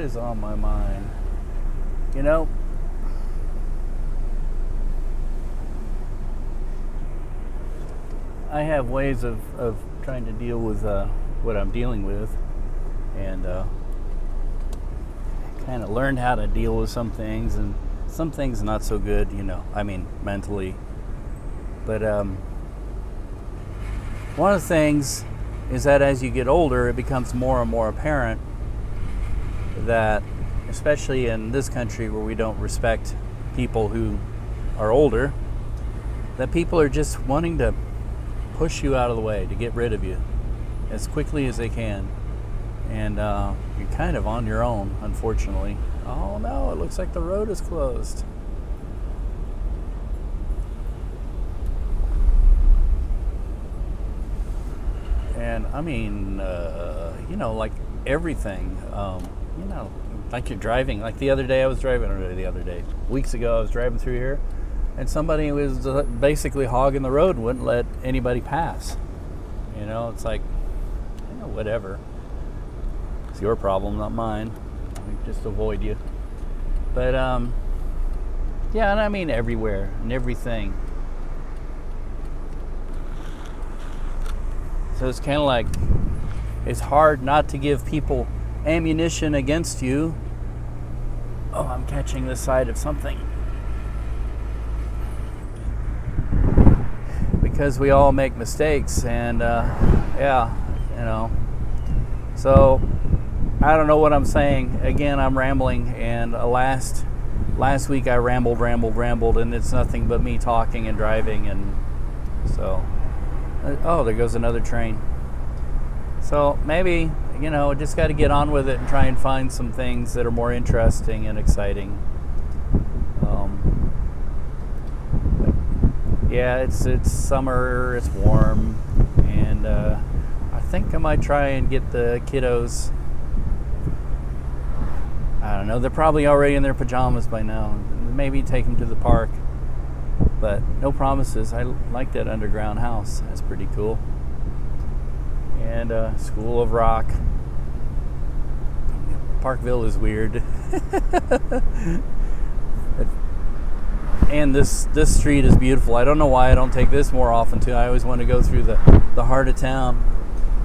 is on my mind? You know, I have ways of trying to deal with what I'm dealing with, and kind of learned how to deal with some things, and some things not so good, I mean, mentally. But one of the things is that as you get older, it becomes more and more apparent that, especially in this country where we don't respect people who are older, that people are just wanting to push you out of the way, to get rid of you as quickly as they can. And you're kind of on your own, unfortunately. Oh no, it looks like the road is closed. And I mean, like everything, like you're driving. Like the other day, weeks ago, I was driving through here, and somebody was basically hogging the road and wouldn't let anybody pass. It's like, whatever. It's your problem, not mine. I just avoid you. But, yeah, and I mean everywhere and everything. So it's kind of like, it's hard not to give people ammunition against you. Oh, I'm catching the side of something. Because we all make mistakes, and So I don't know what I'm saying. Again, I'm rambling, and last week I rambled, and it's nothing but me talking and driving, and so. Oh, there goes another train. So maybe, just got to get on with it and try and find some things that are more interesting and exciting. Yeah, it's summer, it's warm, and I think I might try and get the kiddos. I don't know, they're probably already in their pajamas by now. Maybe take them to the park. But no promises. I like that underground house. That's pretty cool. And School of Rock. Parkville is weird. And this street is beautiful. I don't know why I don't take this more often too. I always want to go through the heart of town.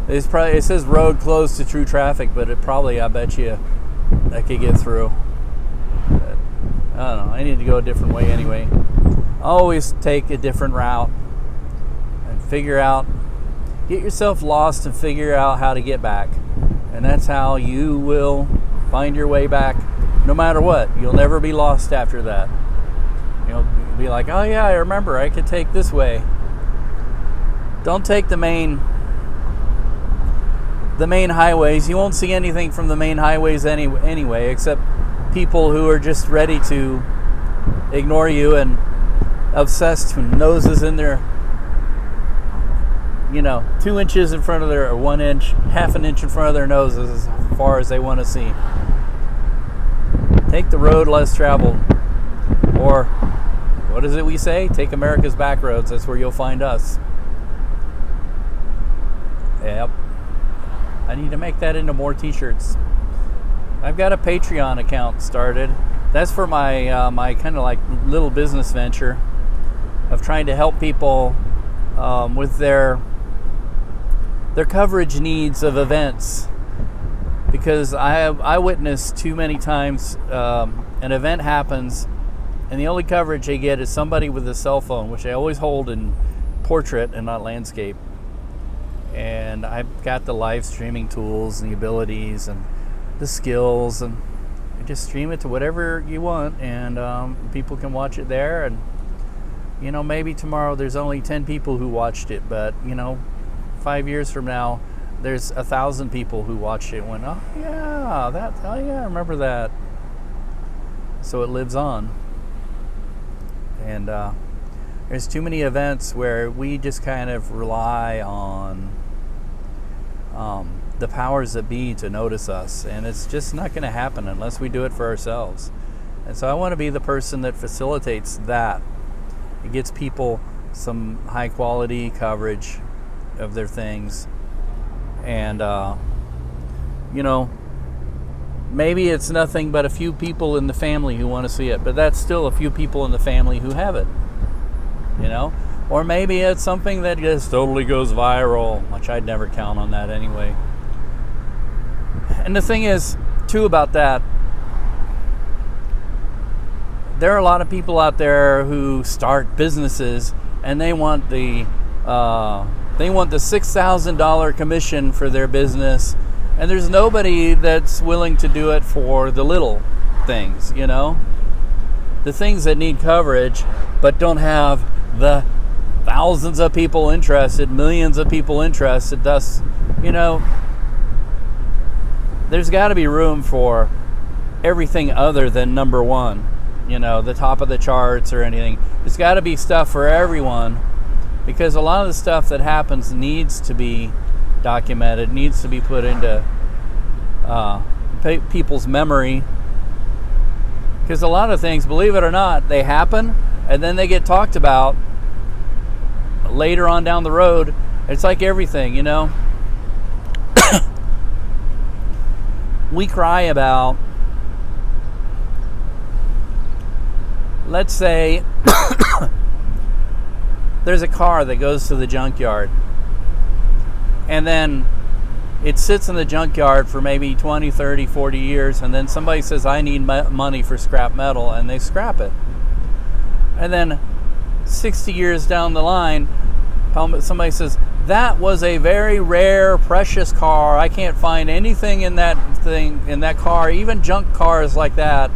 It says road closed to true traffic, but I bet you I could get through. But I don't know. I need to go a different way anyway. Always take a different route and get yourself lost and figure out how to get back. And that's how you will find your way back no matter what. You'll never be lost after that. You'll be like, oh yeah, I remember, I could take this way. Don't take the main highways. You won't see anything from the main highways anyway, except people who are just ready to ignore you and obsessed with noses in their, 2 inches in front of or 1 inch, half an inch in front of their noses as far as they want to see. Take the road less traveled. Or, what is it we say? Take America's back roads. That's where you'll find us. Yep. I need to make that into more t-shirts. I've got a Patreon account started. That's for my kind of like little business venture of trying to help people with their coverage needs of events, because I witnessed too many times an event happens and the only coverage they get is somebody with a cell phone, which I always hold in portrait and not landscape. And I've got the live streaming tools and the abilities and the skills, and you just stream it to whatever you want, and people can watch it there. And maybe tomorrow there's only 10 people who watched it, but 5 years from now there's 1,000 people who watched it and went, oh yeah, I remember that. So it lives on. And there's too many events where we just kind of rely on the powers that be to notice us, and it's just not going to happen unless we do it for ourselves. And so I want to be the person that facilitates that. It gets people some high quality coverage of their things, and maybe it's nothing but a few people in the family who want to see it, but that's still a few people in the family who have it, you know? Or maybe it's something that just totally goes viral, which I'd never count on that anyway. And the thing is, too, about that, there are a lot of people out there who start businesses and they want the $6,000 commission for their business, and there's nobody that's willing to do it for the little things, you know? The things that need coverage but don't have the thousands of people interested, millions of people interested. Thus, you know, there's got to be room for everything other than number one, you know, the top of the charts or anything. There's got to be stuff for everyone, because a lot of the stuff that happens needs to be documented, needs to be put into people's memory. Because a lot of things, believe it or not, they happen and then they get talked about later on down the road. It's like everything, you know. We cry about, let's say, there's a car that goes to the junkyard, and then it sits in the junkyard for maybe 20, 30, 40 years, and then somebody says, I need money for scrap metal, and they scrap it. And then 60 years down the line, somebody says, that was a very rare, precious car. I can't find anything in that car, even junk cars like that,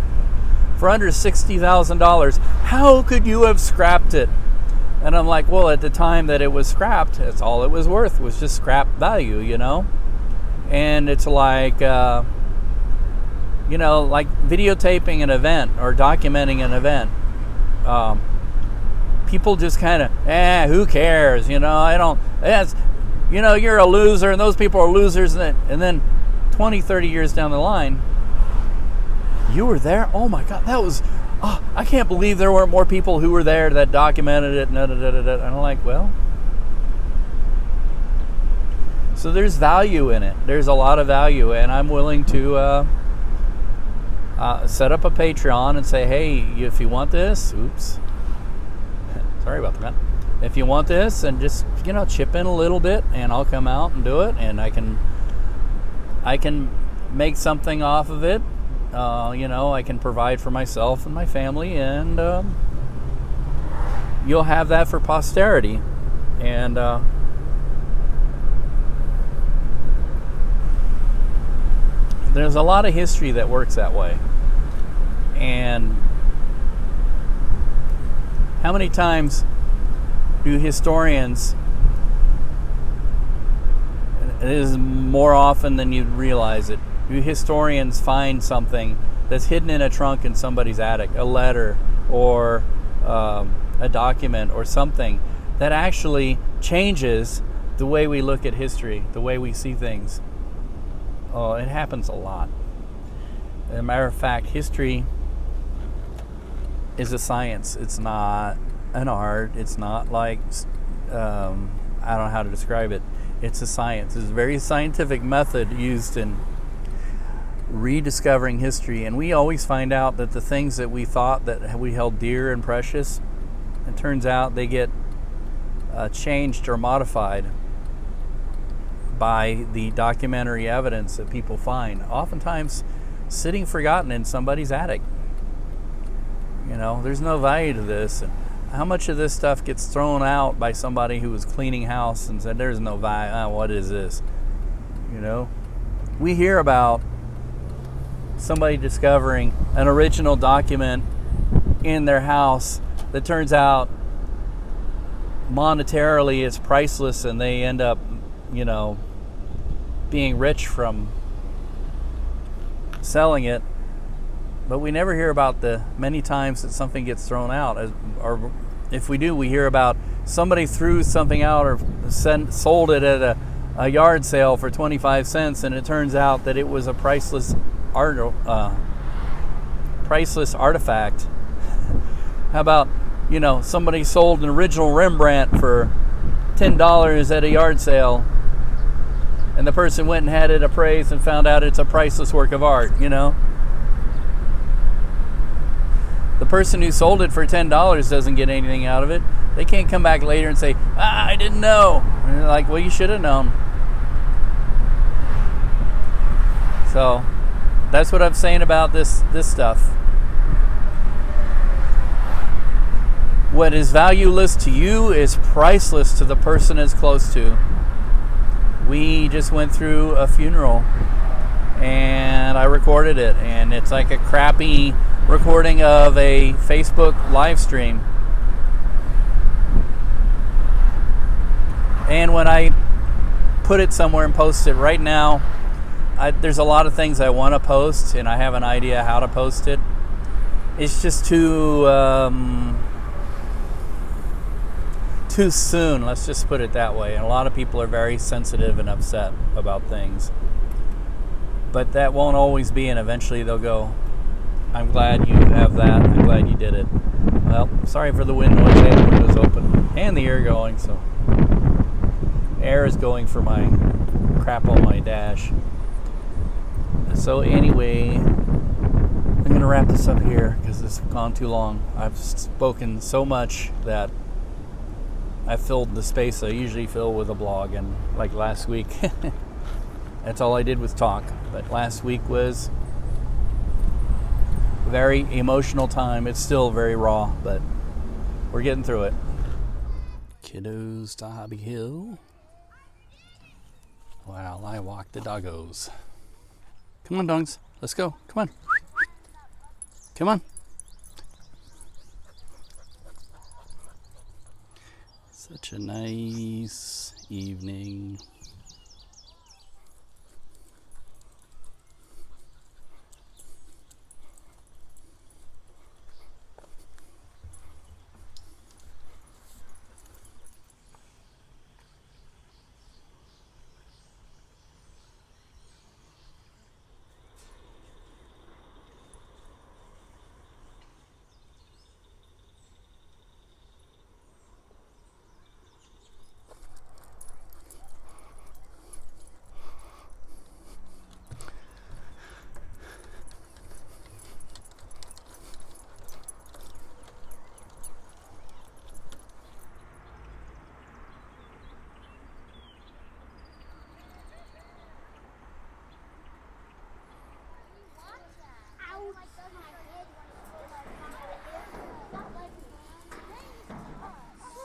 for under $60,000. How could you have scrapped it? And I'm like, well, at the time that it was scrapped, that's all it was worth, was just scrap value, you know? And it's like, you know, like videotaping an event or documenting an event. People just kind of, who cares? You know, you know, you're a loser and those people are losers. And then 20, 30 years down the line, you were there? Oh my God, that was, I can't believe there weren't more people who were there that documented it. And I'm like, well, so there's value in it. There's a lot of value, and I'm willing to set up a Patreon and say, hey, if you want this, oops, sorry about that. If you want this, and just, you know, chip in a little bit, and I'll come out and do it, and I can make something off of it. You know, I can provide for myself and my family, and you'll have that for posterity. And there's a lot of history that works that way. And how many times do historians, it is more often than you'd realize it, do historians find something that's hidden in a trunk in somebody's attic, a letter or a document or something that actually changes the way we look at history, the way we see things? Oh, it happens a lot. As a matter of fact, history is a science. It's not an art. It's not like, I don't know how to describe it. It's a science. It's a very scientific method used in rediscovering history. And we always find out that the things that we thought that we held dear and precious, it turns out they get changed or modified by the documentary evidence that people find, oftentimes sitting forgotten in somebody's attic. You know, there's no value to this. And how much of this stuff gets thrown out by somebody who was cleaning house and said, there's no value, what is this? You know, we hear about somebody discovering an original document in their house that turns out monetarily is priceless, and they end up, you know, being rich from selling it. But we never hear about the many times that something gets thrown out. Or if we do, we hear about somebody threw something out or sold it at a yard sale for 25 cents, and it turns out that it was a priceless artifact. How about, you know, somebody sold an original Rembrandt for $10 at a yard sale, and the person went and had it appraised and found out it's a priceless work of art, you know? The person who sold it for $10 doesn't get anything out of it. They can't come back later and say, I didn't know. And they're like, well, you should have known. So that's what I'm saying about this stuff. What is valueless to you is priceless to the person it's close to. We just went through a funeral and I recorded it, and it's like a crappy recording of a Facebook live stream. And when I put it somewhere and post it right now, there's a lot of things I want to post, and I have an idea how to post it. It's just too soon, let's just put it that way. And a lot of people are very sensitive and upset about things. But that won't always be, and eventually they'll go, I'm glad you have that. I'm glad you did it. Well, sorry for the wind noise. I had the windows open and the air going, so air is going for my crap on my dash. So anyway, I'm going to wrap this up here because it's gone too long. I've spoken so much that I filled the space I usually fill with a blog, and like last week, that's all I did was talk. But last week was a very emotional time. It's still very raw, but we're getting through it. Kiddos to Hobby Hill while I walk the doggos. Come on, dongs. Let's go. Come on. Come on. Such a nice evening.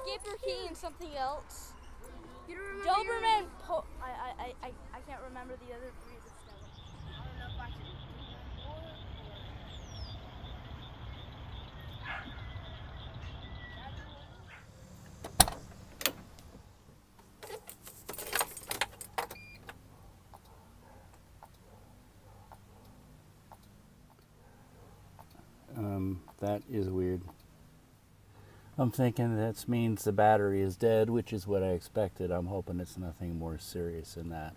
Skipper Key and something else. Doberman. I can't remember the other three. I don't know if I should. That is weird. I'm thinking that means the battery is dead, which is what I expected. I'm hoping it's nothing more serious than that.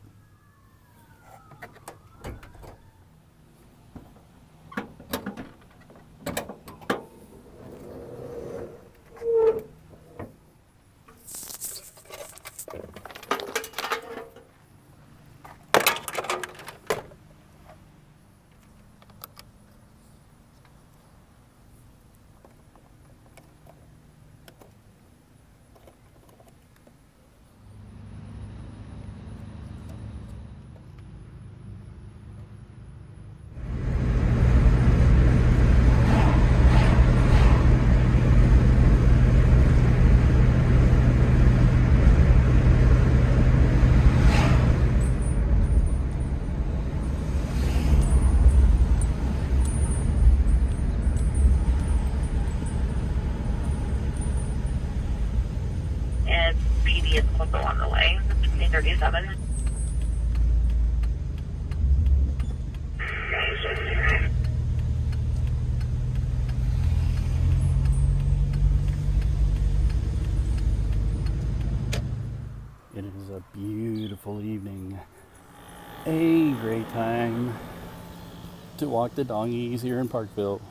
PD is also on the way. 337. It is a beautiful evening. A great time to walk the doggies here in Parkville.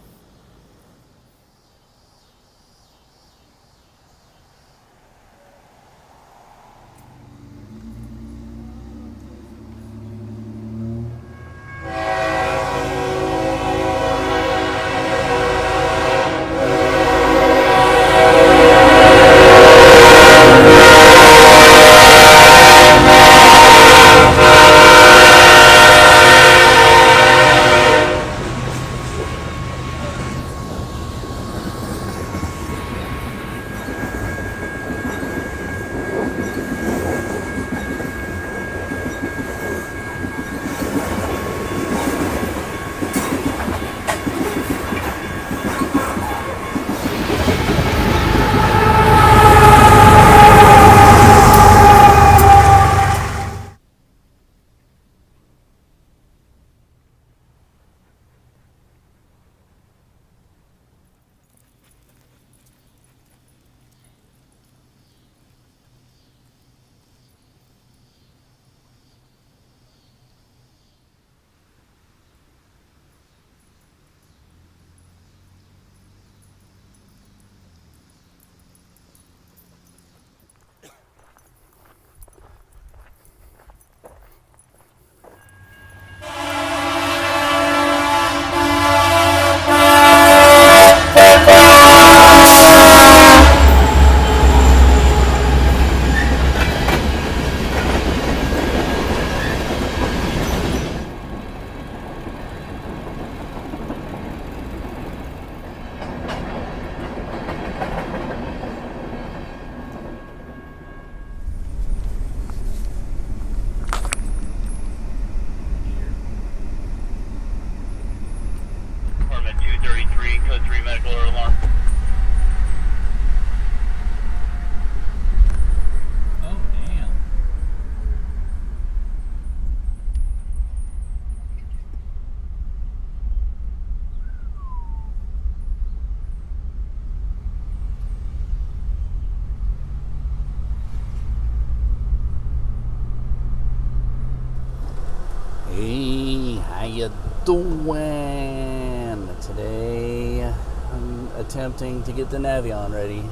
attempting to get the Navion ready.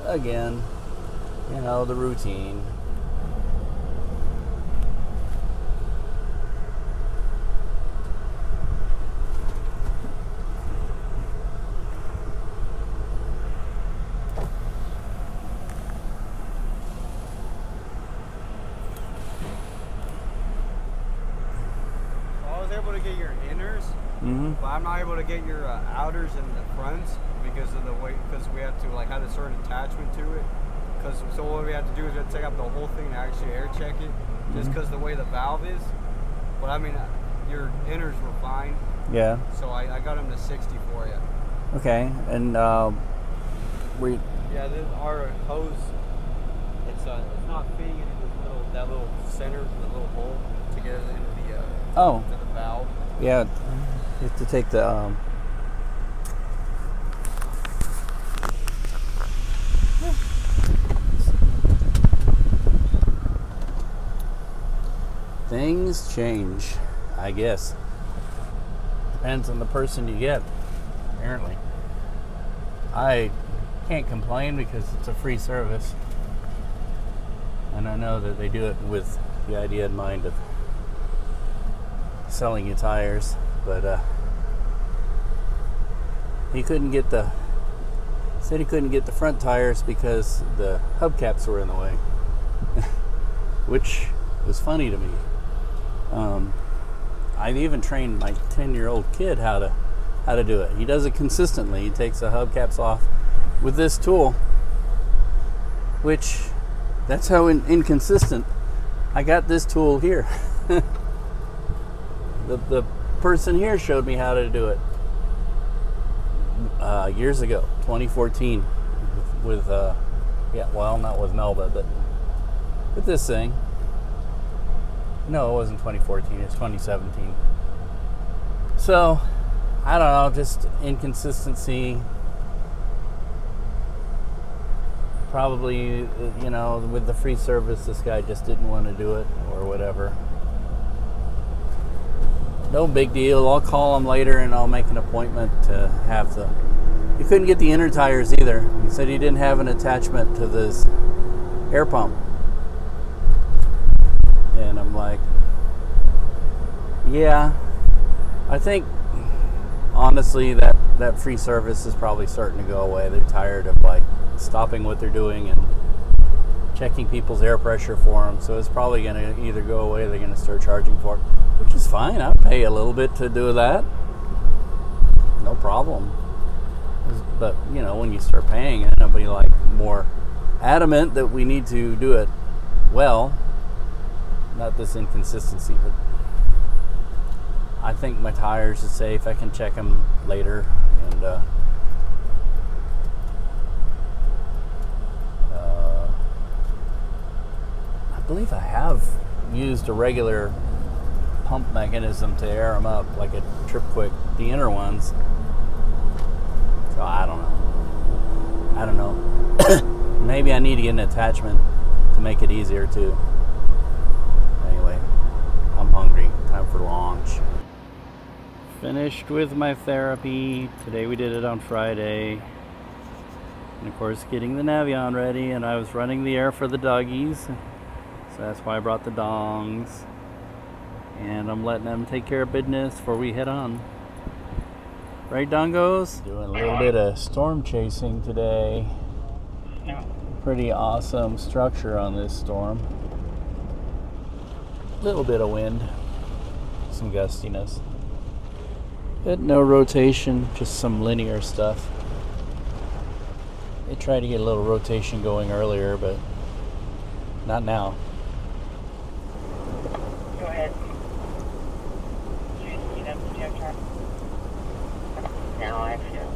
Again, you know, the routine. Able to get your inners, but I'm not able to get your outers and the fronts because of the way, because we have to like have a certain attachment to it. So what we have to do is we have to take out the whole thing to actually air check it, just because the way the valve is. But I mean, your inners were fine. Yeah. So I got them to 60 for you. Okay, and we. Yeah, our hose, it's not fitting into that little center, the little hole to get it into the Oh. to the valve. Yeah, you have to take the things change, I guess. Depends on the person you get, apparently. I can't complain because it's a free service. And I know that they do it with the idea in mind of selling you tires, but he couldn't get the front tires because the hubcaps were in the way, which was funny to me. I've even trained my 10-year-old kid how to do it. He does it consistently. He takes the hubcaps off with this tool, which that's how inconsistent. I got this tool here. The person here showed me how to do it years ago, 2014, with not with Melba, but with this thing. No, it wasn't 2014, it's 2017. So, I don't know, just inconsistency. Probably, you know, with the free service, this guy just didn't want to do it or whatever. No big deal. I'll call him later and I'll make an appointment to have the... He couldn't get the inner tires either. He said he didn't have an attachment to this air pump. And I'm like, yeah, I think honestly that free service is probably starting to go away. They're tired of like stopping what they're doing and checking people's air pressure for them. So it's probably going to either go away or they're going to start charging for it, which is fine. I'll pay a little bit to do that. No problem. But, you know, when you start paying it, I'll be like more adamant that we need to do it well. Not this inconsistency, but I think my tires are safe. I can check them later. And I believe I have used a regular pump mechanism to air them up, like a Trip Quick, the inner ones. So I don't know. Maybe I need to get an attachment to make it easier too. Anyway, I'm hungry. Time for lunch. Finished with my therapy. Today we did it on Friday. And of course getting the Navion ready, and I was running the air for the doggies. So that's why I brought the dongs. And I'm letting them take care of business before we head on. Right, dongos? Doing a little bit of storm chasing today. Pretty awesome structure on this storm. Little bit of wind. Some gustiness. But no rotation, just some linear stuff. They tried to get a little rotation going earlier, but not now. Go ahead. No, I feel.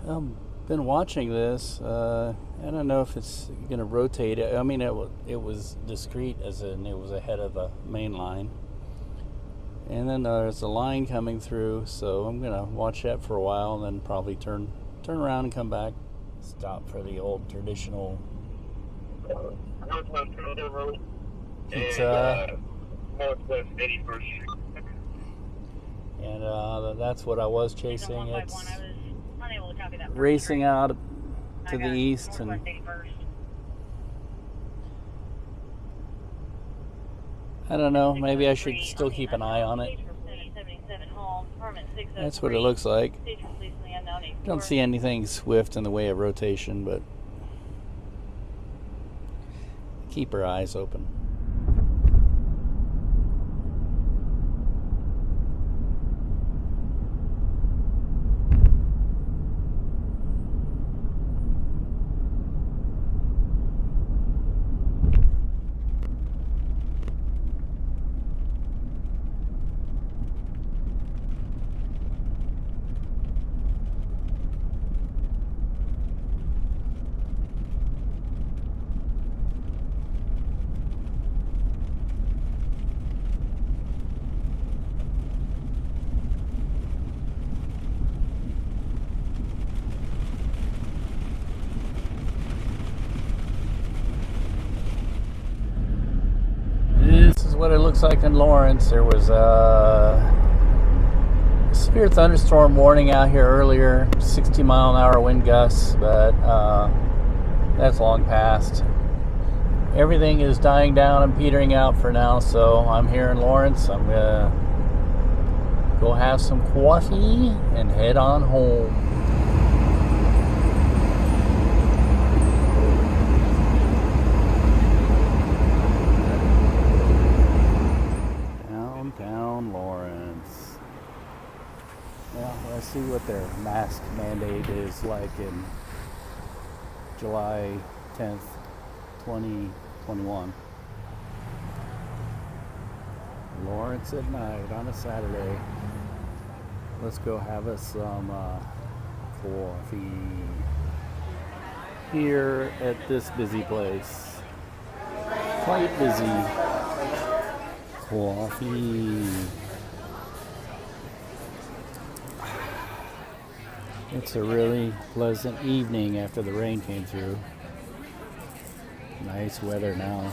I've been watching this. I don't know if it's going to rotate. I mean, it was discrete, as in it was ahead of the main line. And then there's a line coming through, so I'm gonna watch that for a while and then probably turn around and come back. Stop for the old traditional pizza. Northwest 81st Street. And that's what I was chasing. It's racing out to the east, and I don't know, maybe I should still keep an eye on it. That's what it looks like. Don't see anything swift in the way of rotation, but keep our eyes open. This is what it looks like in Lawrence. There was a severe thunderstorm warning out here earlier, 60-mile-an-hour wind gusts, but that's long past. Everything is dying down and petering out for now, so I'm here in Lawrence. I'm gonna go have some coffee and head on home. Downtown Lawrence. Well, let's see what their mask mandate is like in July 10th, 2021. Lawrence at night on a Saturday. Let's go have us some coffee here at this busy place. Quite busy. Coffee. It's a really pleasant evening after the rain came through. Nice weather now.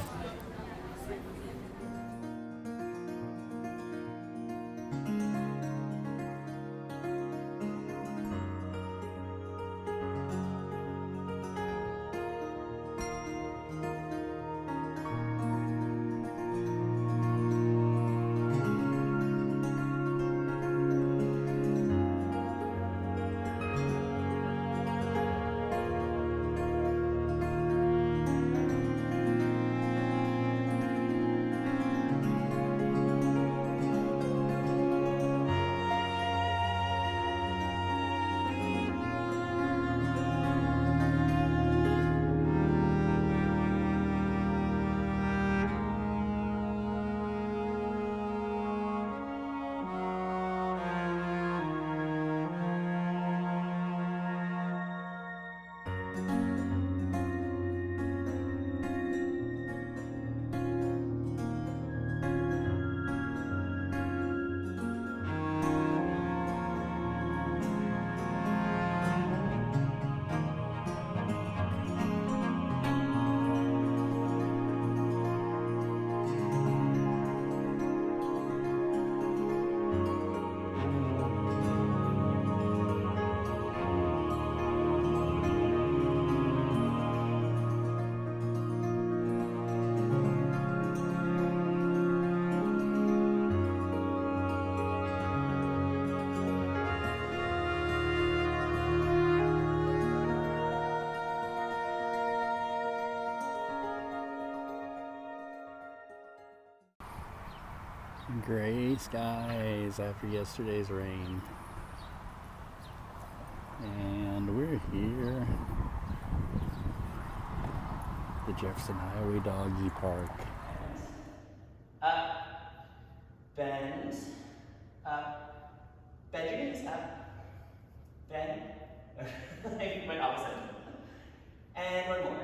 Gray skies after yesterday's rain. And we're here. The Jefferson Highway Doggy Park. Up. Bend. Up. Bend your knees. Up. Bend. I went opposite. And one more.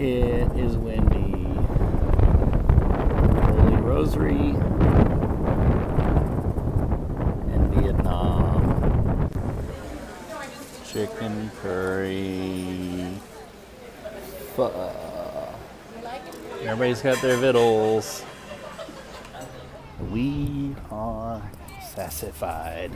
It is windy. Holy Rosary. Curry. Pho. Everybody's got their vittles. We are sassified.